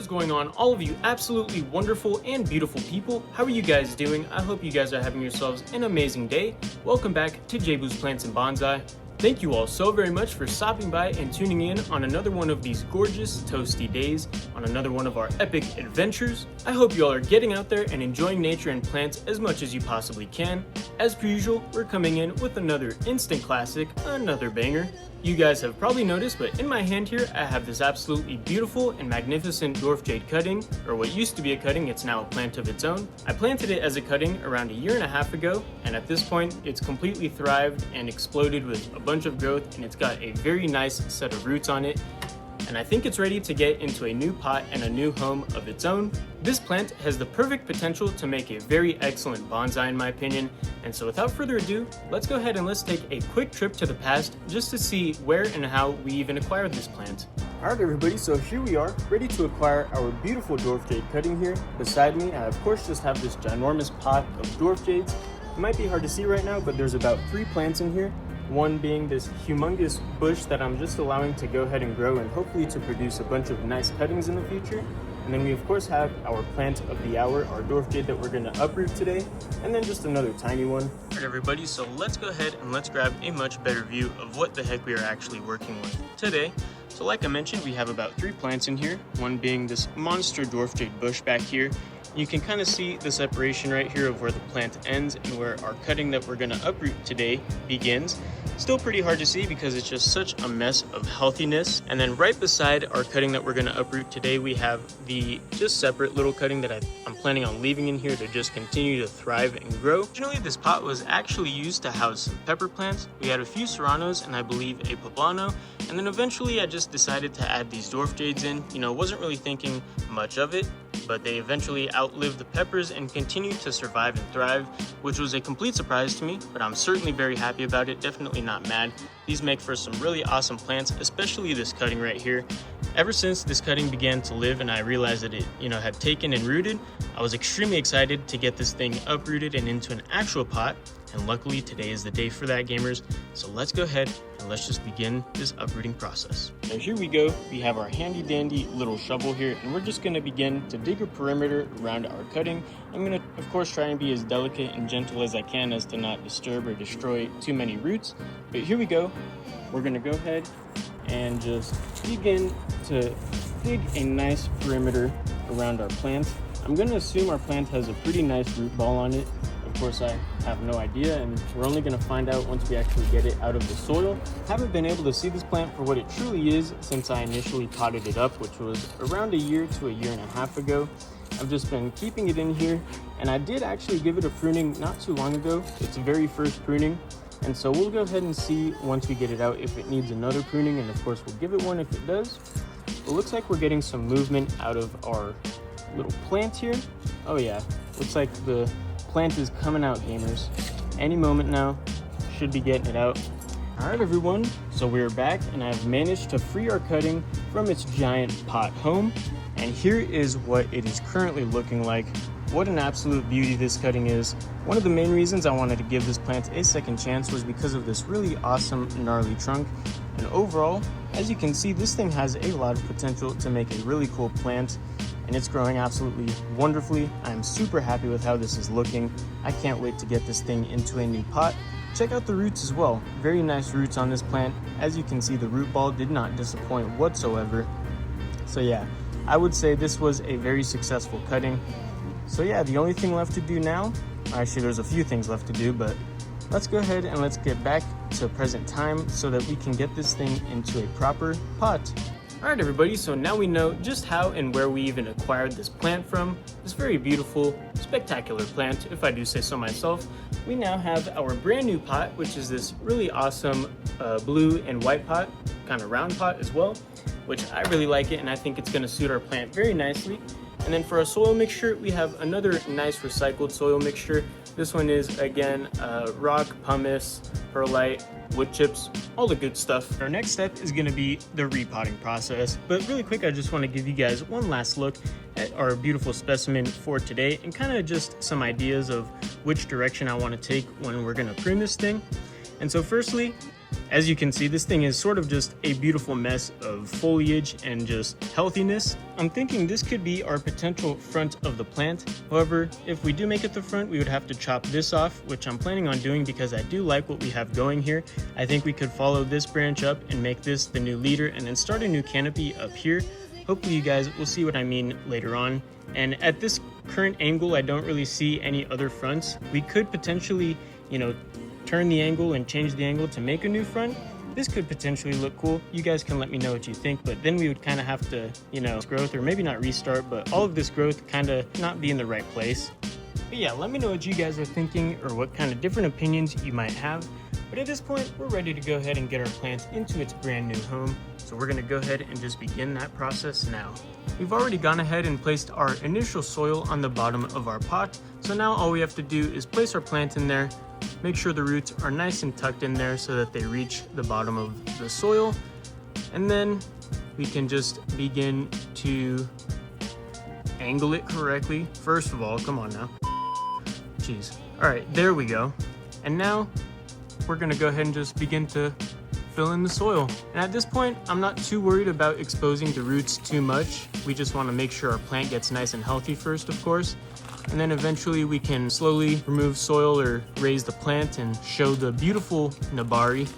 going on, all of you absolutely wonderful and beautiful people? How are you guys doing? I hope you guys are having yourselves an amazing day. Welcome back to J-Boo's Plants and Bonsai. Thank you all so very much for stopping by and tuning in on another one of these gorgeous toasty days, on another one of our epic adventures. I hope you all are getting out there and enjoying nature and plants as much as you possibly can. As per usual, we're coming in with another instant classic, another banger. You guys have probably noticed, but in my hand here, I have this absolutely beautiful and magnificent Dwarf Jade Cutting, or what used to be a cutting, it's now a plant of its own. I planted it as a cutting around 1.5 years ago, and at this point, it's completely thrived and exploded with a bunch of growth, and it's got a very nice set of roots on it. And I think it's ready to get into a new pot and a new home of its own. This plant has the perfect potential to make a very excellent bonsai in my opinion, and so without further ado, let's go ahead and let's take a quick trip to the past just to see where and how we even acquired this plant. Alright everybody, so here we are, ready to acquire our beautiful Dwarf Jade Cutting here. Beside me, I of course just have this ginormous pot of Dwarf Jades. It might be hard to see right now, but there's about 3 plants in here. One being this humongous bush that I'm just allowing to go ahead and grow and hopefully to produce a bunch of nice cuttings in the future. And then we of course have our plant of the hour, our Dwarf Jade that we're going to uproot today, and then just another tiny one. Alright everybody, so let's go ahead and let's grab a much better view of what the heck we are actually working with today. So like I mentioned, we have about 3 plants in here, one being this monster Dwarf Jade bush back here. You can kind of see the separation right here of where the plant ends and where our cutting that we're going to uproot today begins. Still pretty hard to see because it's just such a mess of healthiness. And then right beside our cutting that we're going to uproot today, we have the just separate little cutting that I'm planning on leaving in here to just continue to thrive and grow. Originally, this pot was actually used to house some pepper plants. We had a few serranos and I believe a poblano. And then eventually I just decided to add these Dwarf Jades in. You know, wasn't really thinking much of it, but they eventually outlived the peppers and continued to survive and thrive, which was a complete surprise to me, but I'm certainly very happy about it, definitely not mad. These make for some really awesome plants, especially this cutting right here. Ever since this cutting began to live and I realized that it, had taken and rooted, I was extremely excited to get this thing uprooted and into an actual pot. And luckily today is the day for that, gamers. So let's go ahead and let's just begin this uprooting process. Now here we go. We have our handy dandy little shovel here, and we're just going to begin to dig a perimeter around our cutting. I'm going to of course try and be as delicate and gentle as I can as to not disturb or destroy too many roots. But here we go. We're going to go ahead and just begin to dig a nice perimeter around our plant. I'm going to assume our plant has a pretty nice root ball on it. Of course, I have no idea, and we're only going to find out once we actually get it out of the soil. Haven't been able to see this plant for what it truly is since I initially potted it up, which was around 1 year to 1.5 years ago. I've just been keeping it in here, and I did actually give it a pruning not too long ago. Its very first pruning, and so we'll go ahead and see once we get it out if it needs another pruning, and of course we'll give it one if it does. It looks like we're getting some movement out of our little plant here. Oh yeah, looks like the plant is coming out, gamers. Any moment now, should be getting it out. All right, everyone, so we're back and I've managed to free our cutting from its giant pot home. And here is what it is currently looking like. What an absolute beauty this cutting is. One of the main reasons I wanted to give this plant a second chance was because of this really awesome gnarly trunk. And overall, as you can see, this thing has a lot of potential to make a really cool plant. And it's growing absolutely wonderfully. I'm super happy with how this is looking. I can't wait to get this thing into a new pot. Check out the roots as well. Very nice roots on this plant. As you can see, the root ball did not disappoint whatsoever. So yeah, I would say this was a very successful cutting. So yeah, the only thing left to do now, actually there's a few things left to do, but let's go ahead and let's get back to present time so that we can get this thing into a proper pot. Alright everybody, so now we know just how and where we even acquired this plant from. This very beautiful, spectacular plant, if I do say so myself. We now have our brand new pot, which is this really awesome blue and white pot, kind of round pot as well, which I really like it and I think it's going to suit our plant very nicely. And then for our soil mixture, we have another nice recycled soil mixture. This one is, again, rock, pumice, perlite, wood chips, all the good stuff. Our next step is going to be the repotting process. But really quick, I just want to give you guys one last look at our beautiful specimen for today and kind of just some ideas of which direction I want to take when we're going to prune this thing. And so firstly, As you can see, this thing is sort of just a beautiful mess of foliage and just healthiness. I'm thinking this could be our potential front of the plant. However, if we do make it the front, we would have to chop this off, which I'm planning on doing because I do like what we have going here. I think we could follow this branch up and make this the new leader and then start a new canopy up here. Hopefully you guys will see what I mean later on. And at this current angle, I don't really see any other fronts. We could potentially, turn the angle and change the angle to make a new front. This could potentially look cool. You guys can let me know what you think, but then we would kind of have to, growth, or maybe not restart, but all of this growth kind of not be in the right place. But yeah, let me know what you guys are thinking or what kind of different opinions you might have. But at this point, we're ready to go ahead and get our plant into its brand new home. So we're gonna go ahead and just begin that process now. We've already gone ahead and placed our initial soil on the bottom of our pot. So now all we have to do is place our plant in there, make sure the roots are nice and tucked in there so that they reach the bottom of the soil. And then we can just begin to angle it correctly. First of all, come on now. Jeez. All right, there we go. And now we're gonna go ahead and just begin to fill in the soil. And at this point, I'm not too worried about exposing the roots too much. We just wanna make sure our plant gets nice and healthy first, of course. And then eventually we can slowly remove soil or raise the plant and show the beautiful nabari.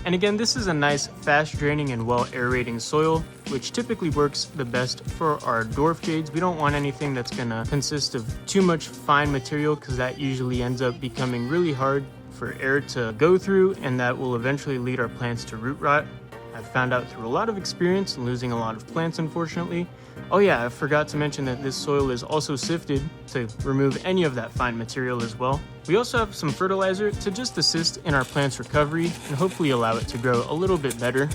And again, this is a nice fast draining and well aerating soil, which typically works the best for our dwarf jades. We don't want anything that's gonna consist of too much fine material because that usually ends up becoming really hard for air to go through, and that will eventually lead our plants to root rot. I've found out through a lot of experience and losing a lot of plants, unfortunately. Oh yeah, I forgot to mention that this soil is also sifted to remove any of that fine material as well. We also have some fertilizer to just assist in our plant's recovery and hopefully allow it to grow a little bit better.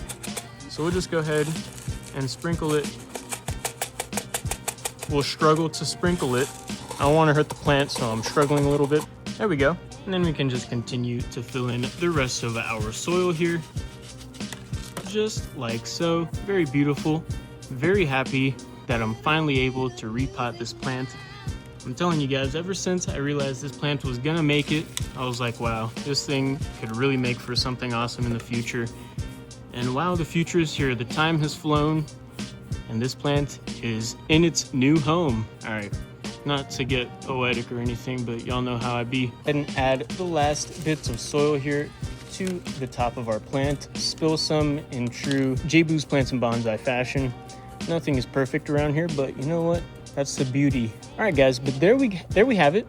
So we'll just go ahead and sprinkle it. We'll struggle to sprinkle it. I don't want to hurt the plant, so I'm struggling a little bit. There we go. And then we can just continue to fill in the rest of our soil here. Just like so. Very beautiful. Very happy that I'm finally able to repot this plant. I'm telling you guys, ever since I realized this plant was gonna make it, I was like, wow, this thing could really make for something awesome in the future. And wow, the future is here. The time has flown and this plant is in its new home. All right. Not to get poetic or anything, but y'all know how I be. And add the last bits of soil here to the top of our plant. Spill some in true Jade Plants and Bonsai fashion. Nothing is perfect around here, but you know what? That's the beauty. All right, guys, but there we have it.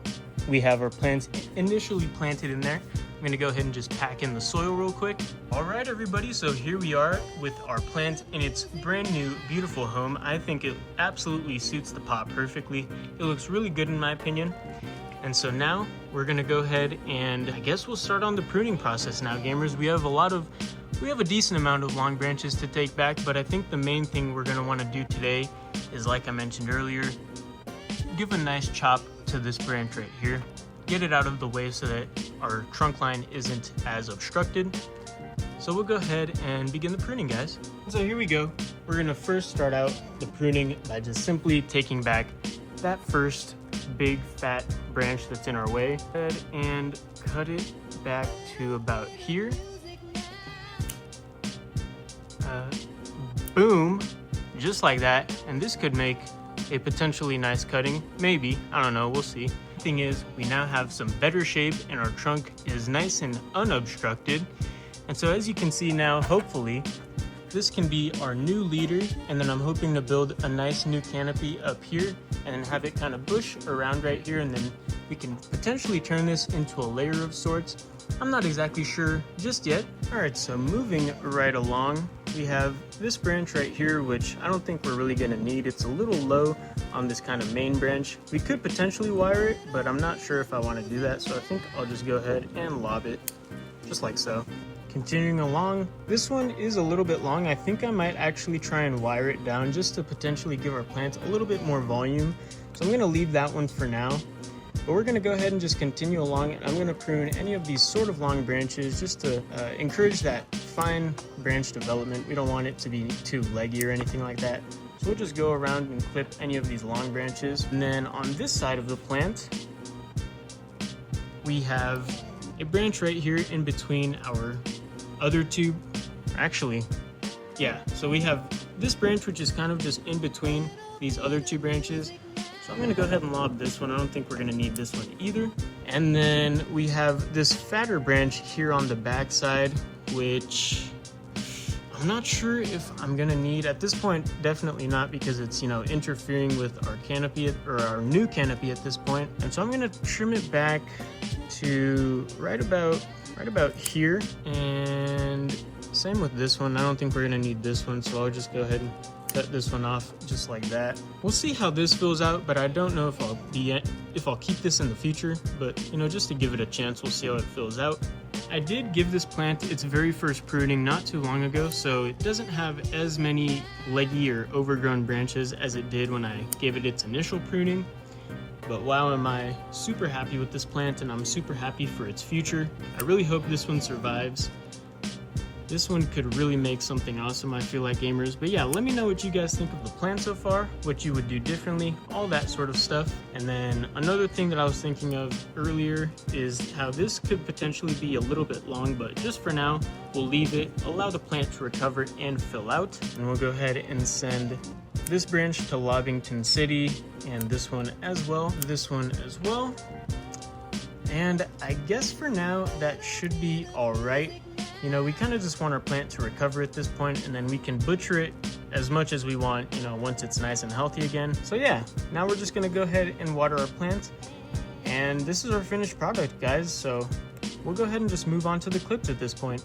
We have our plants initially planted in there. I'm gonna go ahead and just pack in the soil real quick. All right, everybody, so here we are with our plant in its brand new, beautiful home. I think it absolutely suits the pot perfectly. It looks really good in my opinion. And so now we're gonna go ahead and I guess we'll start on the pruning process now, gamers. We have a decent amount of long branches to take back, but I think the main thing we're gonna wanna do today is, like I mentioned earlier, give a nice chop to this branch right here. Get it out of the way so that our trunk line isn't as obstructed. So we'll go ahead and begin the pruning, guys. So here we go. We're gonna first start out the pruning by just simply taking back that first big fat branch that's in our way and cut it back to about here. Boom, just like that. And this could make a potentially nice cutting, maybe, I don't know, we'll see. Thing is, we now have some better shape and our trunk is nice and unobstructed. And so as you can see now, hopefully this can be our new leader, and then I'm hoping to build a nice new canopy up here and then have it kind of bush around right here, and then we can potentially turn this into a layer of sorts. I'm not exactly sure just yet. All right, so moving right along, we have this branch right here, which I don't think we're really gonna need. It's a little low on this kind of main branch. We could potentially wire it, but I'm not sure if I wanna do that. So I think I'll just go ahead and lob it, just like so. Continuing along, this one is a little bit long. I think I might actually try and wire it down just to potentially give our plants a little bit more volume. So I'm gonna leave that one for now. But we're gonna go ahead and just continue along. I'm gonna prune any of these sort of long branches just to encourage that fine branch development. We don't want it to be too leggy or anything like that. So we'll just go around and clip any of these long branches. And then on this side of the plant, we have a branch right here in between our other two, actually, yeah, so we have this branch, which is kind of just in between these other two branches. So I'm gonna go ahead and lob this one. I don't think we're gonna need this one either. And then we have this fatter branch here on the back side, which I'm not sure if I'm gonna need at this point. Definitely not, because it's, you know, interfering with our canopy, or our new canopy at this point. And so I'm gonna trim it back to right about here. And same with this one. I don't think we're gonna need this one, so I'll just go ahead and cut this one off just like that. We'll see how this fills out, but I don't know if I'll keep this in the future. But, you know, just to give it a chance, we'll see how it fills out. I did give this plant its very first pruning not too long ago, so it doesn't have as many leggy or overgrown branches as it did when I gave it its initial pruning. But wow, am I super happy with this plant, and I'm super happy for its future. I really hope this one survives. This one could really make something awesome, I feel like, gamers. But yeah, let me know what you guys think of the plant so far, what you would do differently, all that sort of stuff. And then another thing that I was thinking of earlier is how this could potentially be a little bit long, but just for now, we'll leave it, allow the plant to recover and fill out. And we'll go ahead and send this branch to Lobbington City, and this one as well, And I guess for now, that should be all right. You know, we kind of just want our plant to recover at this point, and then we can butcher it as much as we want, you know, once it's nice and healthy again. So yeah, now we're just gonna go ahead and water our plant. And this is our finished product, guys. So we'll go ahead and just move on to the clips at this point.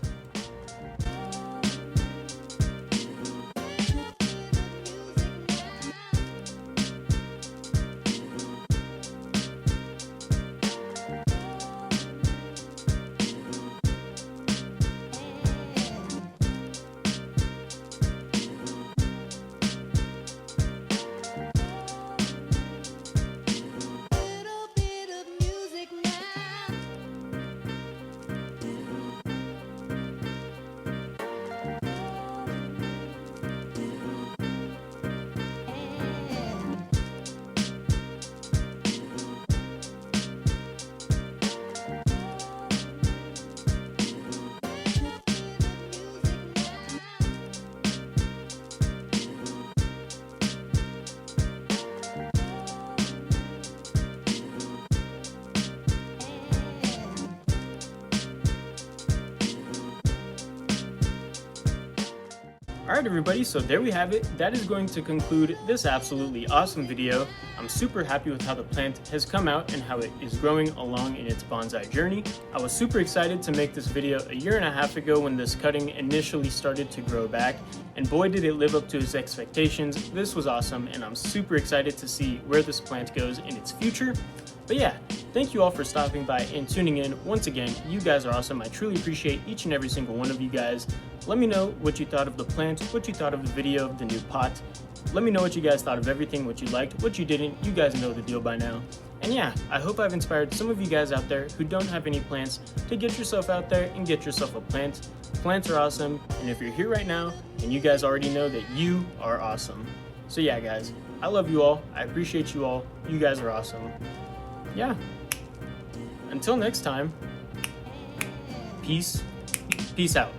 Alright everybody, so there we have it. That is going to conclude this absolutely awesome video. I'm super happy with how the plant has come out and how it is growing along in its bonsai journey. I was super excited to make this video a year and a half ago when this cutting initially started to grow back, and boy did it live up to its expectations. This was awesome, and I'm super excited to see where this plant goes in its future. But yeah, thank you all for stopping by and tuning in. Once again, you guys are awesome. I truly appreciate each and every single one of you guys. Let me know what you thought of the plant, what you thought of the video of the new pot. Let me know what you guys thought of everything, what you liked, what you didn't. You guys know the deal by now. And yeah, I hope I've inspired some of you guys out there who don't have any plants to get yourself out there and get yourself a plant. Plants are awesome, and if you're here right now, and you guys already know that you are awesome. So yeah, guys, I love you all. I appreciate you all. You guys are awesome. Yeah. Until next time, peace out.